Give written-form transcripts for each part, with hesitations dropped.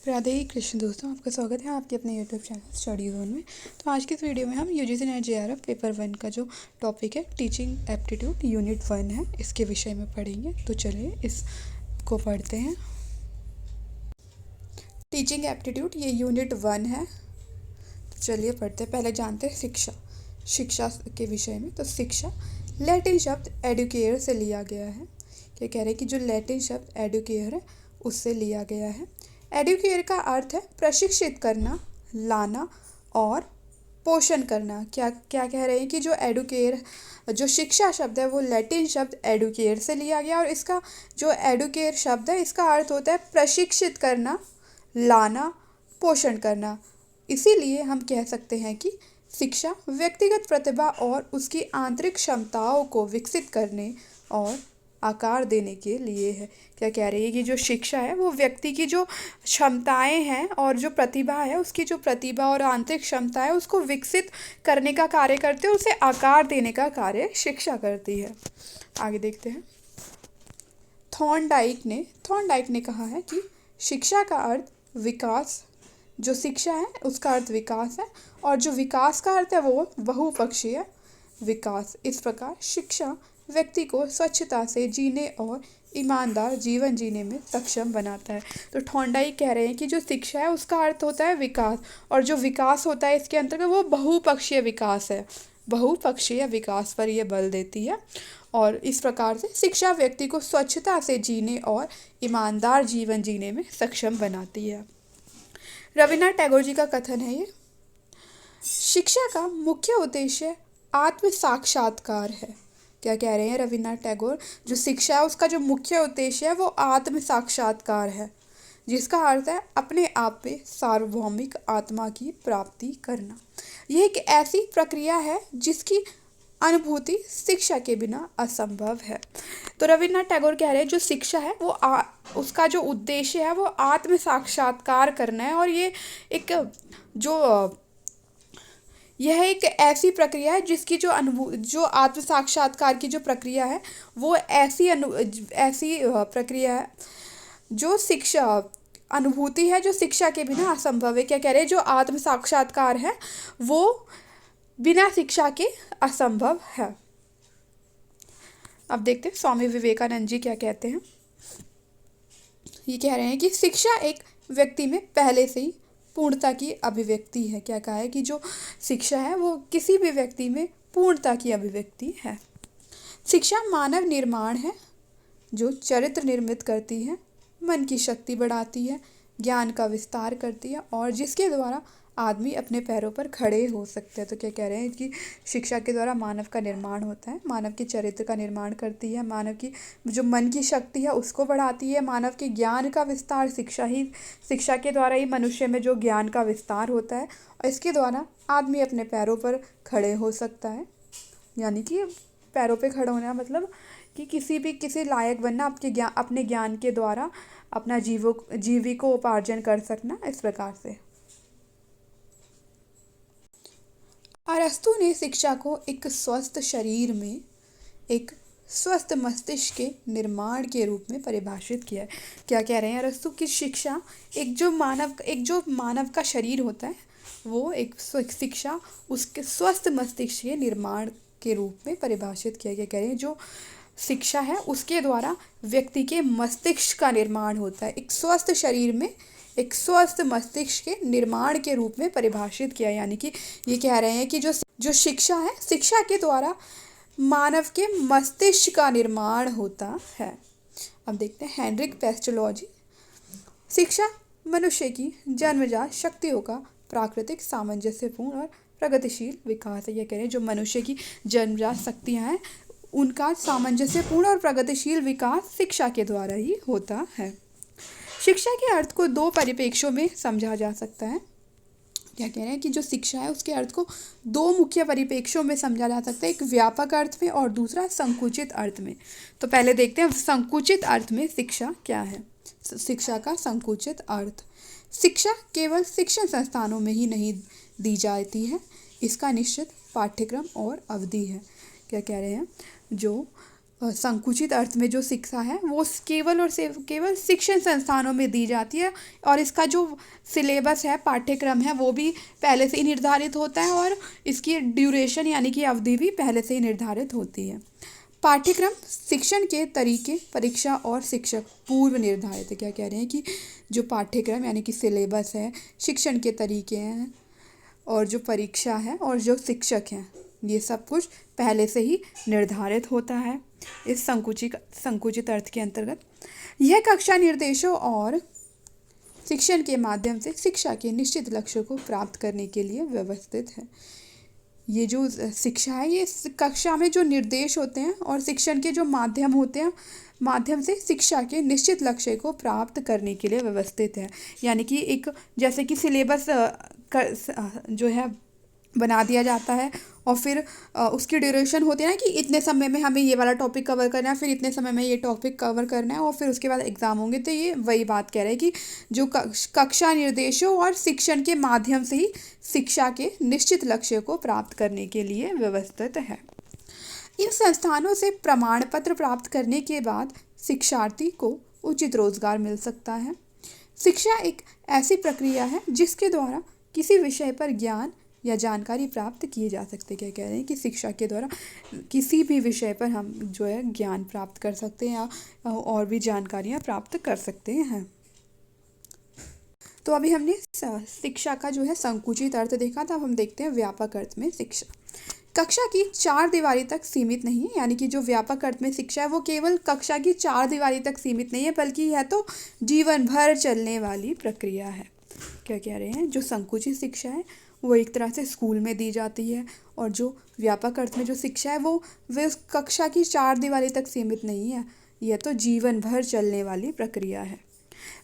राधे कृष्ण दोस्तों, आपका स्वागत है आपके अपने यूट्यूब चैनल स्टडी जोन में। तो आज की इस वीडियो में हम यूजीसी नेट जेआरएफ पेपर 1 का जो टॉपिक है टीचिंग एप्टीट्यूड यूनिट 1 है, इसके विषय में पढ़ेंगे। तो चलिए इसको पढ़ते हैं। टीचिंग एप्टीट्यूड ये यूनिट 1 है। तो चलिए पढ़ते हैं। पहले जानते हैं शिक्षा के विषय में। तो शिक्षा लैटिन शब्द एडुकेयर से लिया गया है। क्या कह रहे हैं कि जो लैटिन शब्द एडुकेयर है उससे लिया गया है। एडुकेयर का अर्थ है प्रशिक्षित करना, लाना और पोषण करना। क्या क्या कह रहे हैं कि जो एडुकेयर जो शिक्षा शब्द है वो लैटिन शब्द एडुकेयर से लिया गया, और इसका जो एडुकेयर शब्द है इसका अर्थ होता है प्रशिक्षित करना, लाना, पोषण करना। इसीलिए हम कह सकते हैं कि शिक्षा व्यक्तिगत प्रतिभा और उसकी आंतरिक क्षमताओं को विकसित करने और आकार देने के लिए है। क्या कह रही है कि जो शिक्षा है वो व्यक्ति की जो क्षमताएं हैं और जो प्रतिभा है उसकी जो प्रतिभा और आंतरिक क्षमता है उसको विकसित करने का कार्य करते हैं, उसे आकार देने का कार्य शिक्षा करती है। आगे देखते हैं। थॉर्नडाइक ने कहा है कि शिक्षा का अर्थ विकास, जो शिक्षा है उसका अर्थ विकास है, और जो विकास का अर्थ है वो बहुपक्षीय विकास। इस प्रकार शिक्षा व्यक्ति को स्वच्छता से जीने और ईमानदार जीवन जीने में सक्षम बनाता है। तो थॉर्नडाइक कह रहे हैं कि जो शिक्षा है उसका अर्थ होता है विकास, और जो विकास होता है इसके अंतर्गत वो बहुपक्षीय विकास है। बहुपक्षीय विकास पर यह बल देती है, और इस प्रकार से शिक्षा व्यक्ति को स्वच्छता से जीने और ईमानदार जीवन जीने में सक्षम बनाती है। रविन्द्रनाथ टैगोर जी का कथन है ये। शिक्षा का मुख्य उद्देश्य आत्म साक्षात्कार है। क्या कह रहे हैं रविन्द्रनाथ टैगोर, जो शिक्षा है उसका जो मुख्य उद्देश्य है वो आत्म साक्षात्कार है, जिसका अर्थ है अपने आप में सार्वभौमिक आत्मा की प्राप्ति करना। यह एक ऐसी प्रक्रिया है जिसकी अनुभूति शिक्षा के बिना असंभव है। तो रविन्द्रनाथ टैगोर कह रहे हैं जो शिक्षा है वो उसका जो उद्देश्य है वो आत्म साक्षात्कार करना है, और यह एक ऐसी प्रक्रिया है जिसकी जो आत्म साक्षात्कार की जो प्रक्रिया है वो ऐसी प्रक्रिया है जो शिक्षा अनुभूति है जो शिक्षा के बिना असंभव है। क्या कह रहे हैं, जो आत्म साक्षात्कार है वो बिना शिक्षा के असंभव है। अब देखते हैं स्वामी विवेकानंद जी क्या कहते हैं। ये कह रहे हैं कि शिक्षा एक व्यक्ति में पहले से ही पूर्णता की अभिव्यक्ति है। क्या कहा है कि जो शिक्षा है वो किसी भी व्यक्ति में पूर्णता की अभिव्यक्ति है। शिक्षा मानव निर्माण है जो चरित्र निर्मित करती है, मन की शक्ति बढ़ाती है, ज्ञान का विस्तार करती है, और जिसके द्वारा आदमी अपने पैरों पर खड़े हो सकते हैं। तो क्या कह रहे हैं कि शिक्षा के द्वारा मानव का निर्माण होता है, मानव के चरित्र का निर्माण करती है, मानव की जो मन की शक्ति है उसको बढ़ाती है, मानव के ज्ञान का विस्तार शिक्षा के द्वारा ही मनुष्य में जो ज्ञान का विस्तार होता है, और इसके द्वारा आदमी अपने पैरों पर खड़े हो सकता है। यानी कि पैरों पर खड़ा होना मतलब कि किसी लायक बनना, अपने ज्ञान के द्वारा अपना जीविकोपार्जन कर सकना। इस प्रकार से अरस्तु ने शिक्षा को एक स्वस्थ शरीर में एक स्वस्थ मस्तिष्क के निर्माण के रूप में परिभाषित किया है। क्या कह रहे हैं अरस्तु की शिक्षा एक जो मानव का शरीर होता है वो एक शिक्षा उसके स्वस्थ मस्तिष्क के निर्माण के रूप में परिभाषित किया गया। कह रहे हैं जो शिक्षा है उसके द्वारा व्यक्ति के मस्तिष्क का निर्माण होता है, एक स्वस्थ शरीर में एक स्वस्थ मस्तिष्क के निर्माण के रूप में परिभाषित किया। यानी कि ये कह रहे हैं कि जो शिक्षा है, शिक्षा के द्वारा मानव के मस्तिष्क का निर्माण होता है। अब देखते हैं हेनरिक पेस्टोलॉजी। शिक्षा मनुष्य की जन्मजात शक्तियों का प्राकृतिक सामंजस्यपूर्ण और प्रगतिशील विकास है। यह कह रहे हैं जो मनुष्य की जन्मजात शक्तियाँ हैं उनका सामंजस्यपूर्ण और प्रगतिशील विकास शिक्षा के द्वारा ही होता है। शिक्षा के अर्थ को दो परिप्रेक्ष्यों में समझा जा सकता है। क्या कह रहे हैं कि जो शिक्षा है उसके अर्थ को दो मुख्य परिप्रेक्ष्यों में समझा जा सकता है, एक व्यापक अर्थ में और दूसरा संकुचित अर्थ में। तो पहले देखते हैं संकुचित अर्थ में शिक्षा क्या है। शिक्षा का संकुचित अर्थ। शिक्षा केवल शिक्षण संस्थानों में ही नहीं दी जाती है, इसका निश्चित पाठ्यक्रम और अवधि है। क्या कह रहे हैं, जो संकुचित अर्थ में जो शिक्षा है वो केवल और सिर्फ केवल शिक्षण संस्थानों में दी जाती है, और इसका जो सिलेबस है, पाठ्यक्रम है, वो भी पहले से ही निर्धारित होता है, और इसकी ड्यूरेशन यानी कि अवधि भी पहले से ही निर्धारित होती है। पाठ्यक्रम, शिक्षण के तरीके, परीक्षा और शिक्षक पूर्व निर्धारित है। क्या कह रहे हैं कि जो पाठ्यक्रम यानी कि सिलेबस है, शिक्षण के तरीके हैं, और जो परीक्षा है, और जो शिक्षक हैं, ये सब कुछ पहले से ही निर्धारित होता है इस संकुचित अर्थ के अंतर्गत। यह कक्षा निर्देशों और शिक्षण के माध्यम से शिक्षा के निश्चित लक्ष्य को प्राप्त करने के लिए व्यवस्थित है। ये जो शिक्षा है, ये कक्षा में जो निर्देश होते हैं और शिक्षण के जो माध्यम होते हैं, माध्यम से शिक्षा के निश्चित लक्ष्य को प्राप्त करने के लिए व्यवस्थित है। यानी कि एक जैसे कि सिलेबस जो है बना दिया जाता है, और फिर उसकी ड्यूरेशन होती है ना कि इतने समय में हमें ये वाला टॉपिक कवर करना है, फिर इतने समय में ये टॉपिक कवर करना है, और फिर उसके बाद एग्ज़ाम होंगे। तो ये वही बात कह रहे हैं कि जो कक्षा निर्देशों और शिक्षण के माध्यम से ही शिक्षा के निश्चित लक्ष्य को प्राप्त करने के लिए व्यवस्थित है। इन संस्थानों से प्रमाण पत्र प्राप्त करने के बाद शिक्षार्थी को उचित रोजगार मिल सकता है। शिक्षा एक ऐसी प्रक्रिया है जिसके द्वारा किसी विषय पर ज्ञान या जानकारी प्राप्त किए जा सकते। क्या कह रहे हैं कि शिक्षा के द्वारा किसी भी विषय पर हम जो है ज्ञान प्राप्त कर सकते हैं, या और भी जानकारियाँ प्राप्त कर सकते हैं। तो अभी हमने शिक्षा का जो है संकुचित अर्थ देखा था, अब हम देखते हैं व्यापक अर्थ में शिक्षा। कक्षा की 4 दीवारी तक सीमित नहीं है, यानी कि जो व्यापक अर्थ में शिक्षा है वो केवल कक्षा की 4 दीवारी तक सीमित नहीं है, बल्कि यह तो जीवन भर चलने वाली प्रक्रिया है। क्या कह रहे हैं, जो संकुचित शिक्षा है वो एक तरह से स्कूल में दी जाती है, और जो व्यापक अर्थ में जो शिक्षा है वो कक्षा की 4 दीवारी तक सीमित नहीं है, यह तो जीवन भर चलने वाली प्रक्रिया है।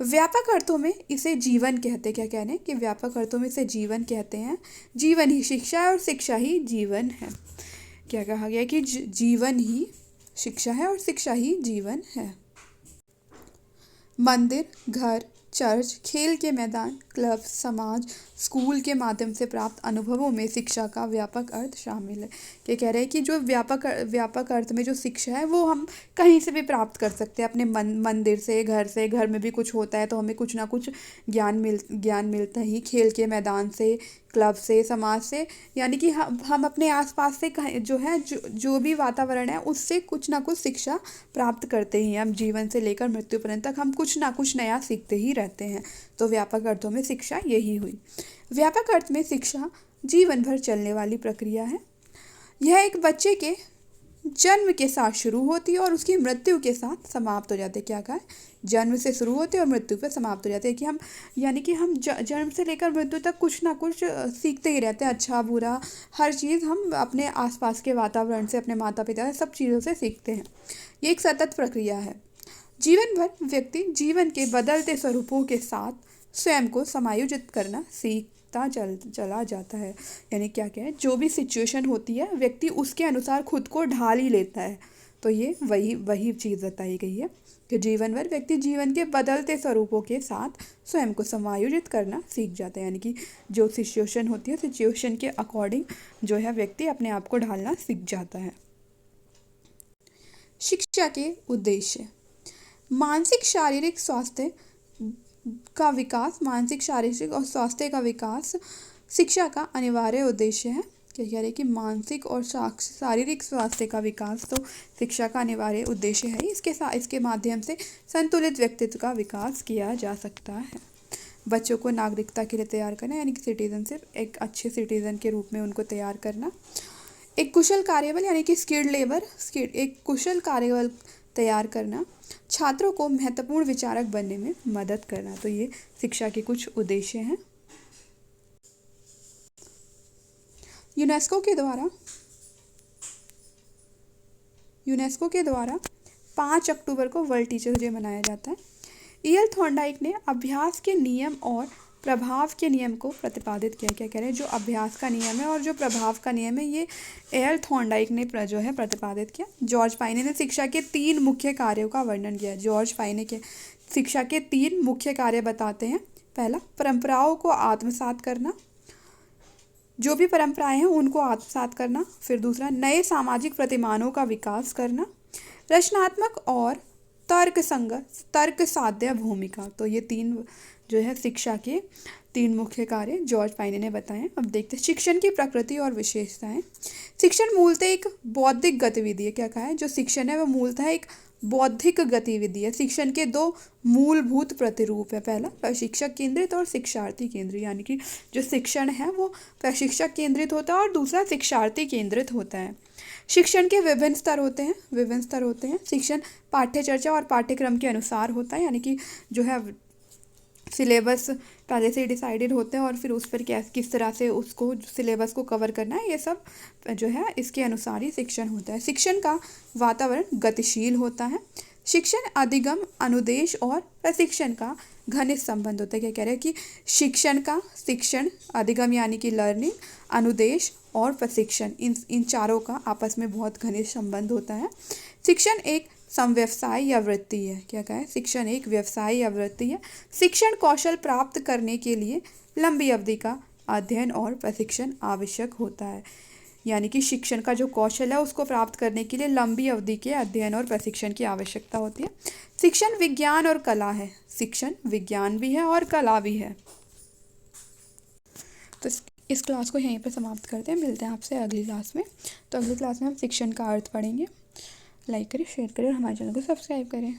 व्यापक अर्थों में इसे जीवन कहते। क्या कह रहे हैं कि व्यापक अर्थों में इसे जीवन कहते हैं। जीवन ही शिक्षा है और शिक्षा ही जीवन है। क्या कहा गया कि जीवन ही शिक्षा है और शिक्षा ही जीवन है। मंदिर, घर, चर्च, खेल के मैदान, क्लब, समाज, स्कूल के माध्यम से प्राप्त अनुभवों में शिक्षा का व्यापक अर्थ शामिल है। क्या कह रहे हैं कि जो व्यापक अर्थ में जो शिक्षा है वो हम कहीं से भी प्राप्त कर सकते हैं, अपने मंदिर से, घर में भी कुछ होता है तो हमें कुछ ना कुछ ज्ञान मिलता ही, खेल के मैदान से, क्लब से, समाज से, यानी कि हम अपने आसपास से जो है जो भी वातावरण है उससे कुछ ना कुछ शिक्षा प्राप्त करते ही हैं। हम जीवन से लेकर मृत्यु पर्यंत तक हम कुछ ना कुछ नया सीखते ही रहते हैं। तो व्यापक अर्थों में शिक्षा यही हुई। व्यापक अर्थ में शिक्षा जीवन भर चलने वाली प्रक्रिया है। यह एक बच्चे के जन्म के साथ शुरू होती है और उसकी मृत्यु के साथ समाप्त हो जाती है। क्या कहा है, जन्म से शुरू होती है और मृत्यु पर समाप्त हो जाते हैं। कि हम यानी कि हम जन्म से लेकर मृत्यु तक कुछ ना कुछ सीखते ही रहते हैं, अच्छा बुरा हर चीज़ हम अपने आसपास के वातावरण से, अपने माता पिता से, सब चीज़ों से सीखते हैं। ये एक सतत प्रक्रिया है। जीवन भर व्यक्ति जीवन के बदलते स्वरूपों के साथ स्वयं को समायोजित करना सीखता चला जाता है। यानी क्या क्या है, जो भी सिचुएशन होती है व्यक्ति उसके अनुसार खुद को ढाल ही लेता है। तो ये वही चीज़ बताई गई है कि जीवन भर व्यक्ति जीवन के बदलते स्वरूपों के साथ स्वयं को समायोजित करना सीख जाता है। यानी कि जो सिचुएशन होती है, सिचुएशन के अकॉर्डिंग जो है व्यक्ति अपने आप को ढालना सीख जाता है। शिक्षा के उद्देश्य, मानसिक शारीरिक स्वास्थ्य का विकास, मानसिक शारीरिक और स्वास्थ्य का विकास शिक्षा का अनिवार्य उद्देश्य है। क्या कह रहे हैं कि मानसिक और शारीरिक स्वास्थ्य का विकास तो शिक्षा का अनिवार्य उद्देश्य है। इसके माध्यम से संतुलित व्यक्तित्व का विकास किया जा सकता है। बच्चों को नागरिकता के लिए तैयार करना, यानी कि सिटीजनशिप, एक अच्छे सिटीजन के रूप में उनको तैयार करना। एक कुशल कार्यबल यानी कि स्किल्ड लेबर, एक कुशल कार्यबल तैयार करना। छात्रों को महत्वपूर्ण विचारक बनने में मदद करना। तो ये शिक्षा के कुछ उद्देश्य हैं। यूनेस्को के द्वारा 5 अक्टूबर को वर्ल्ड टीचर्स डे मनाया जाता है। ईएल थॉर्नडाइक ने अभ्यास के नियम और प्रभाव के नियम को प्रतिपादित किया। क्या कह रहे हैं, जो अभ्यास का नियम है और जो प्रभाव का नियम है, ये ईएल थॉर्नडाइक ने जो है प्रतिपादित किया। जॉर्ज पाइने ने शिक्षा के 3 मुख्य कार्यों का वर्णन किया। जॉर्ज पाइने के शिक्षा के 3 मुख्य कार्य बताते हैं। पहला, परंपराओं को आत्मसात करना, जो भी परंपराएं हैं उनको आत्मसात करना। फिर दूसरा, नए सामाजिक प्रतिमानों का विकास करना। रचनात्मक और तर्क साध्य भूमिका। तो ये तीन जो है शिक्षा के तीन मुख्य कार्य जॉर्ज पाइने ने बताए। अब देखते हैं शिक्षण की प्रकृति और विशेषताएं। शिक्षण मूलतः एक बौद्धिक गतिविधि है। क्या कहा है, जो शिक्षण है वो मूलतः एक बौद्धिक गतिविधि है। शिक्षण के दो मूलभूत प्रतिरूप है। पहला प्रशिक्षक केंद्रित और शिक्षार्थी केंद्रित, यानी कि जो शिक्षण है वो प्रशिक्षक केंद्रित होता है और दूसरा शिक्षार्थी केंद्रित होता है। शिक्षण के विभिन्न स्तर होते हैं। शिक्षण पाठ्यचर्चा और पाठ्यक्रम के अनुसार होता है, यानी कि जो है सिलेबस पहले से डिसाइडेड होते हैं और फिर उस पर किस तरह से उसको सिलेबस को कवर करना है, ये सब जो है इसके अनुसार ही शिक्षण होता है। शिक्षण का वातावरण गतिशील होता है। शिक्षण अधिगम, अनुदेश और प्रशिक्षण का घनिष्ठ संबंध होता है। क्या कह रहे हैं कि शिक्षण अधिगम यानी कि लर्निंग, अनुदेश और प्रशिक्षण, इन चारों का आपस में बहुत घनिष्ठ संबंध होता है। शिक्षण एक समव्यवसाय या वृत्ति है। क्या कहा है, शिक्षण एक व्यवसाय या वृत्ति है। शिक्षण कौशल प्राप्त करने के लिए लंबी अवधि का अध्ययन और प्रशिक्षण आवश्यक होता है। यानी कि शिक्षण का जो कौशल है उसको प्राप्त करने के लिए लंबी अवधि के अध्ययन और प्रशिक्षण की आवश्यकता होती है। शिक्षण विज्ञान और कला है। शिक्षण विज्ञान भी है और कला भी है। तो इस क्लास को यहीं पर समाप्त करते हैं। मिलते हैं आपसे अगली क्लास में। तो अगली क्लास में हम शिक्षण का अर्थ पढ़ेंगे। लाइक करें, शेयर करें और हमारे चैनल को सब्सक्राइब करें।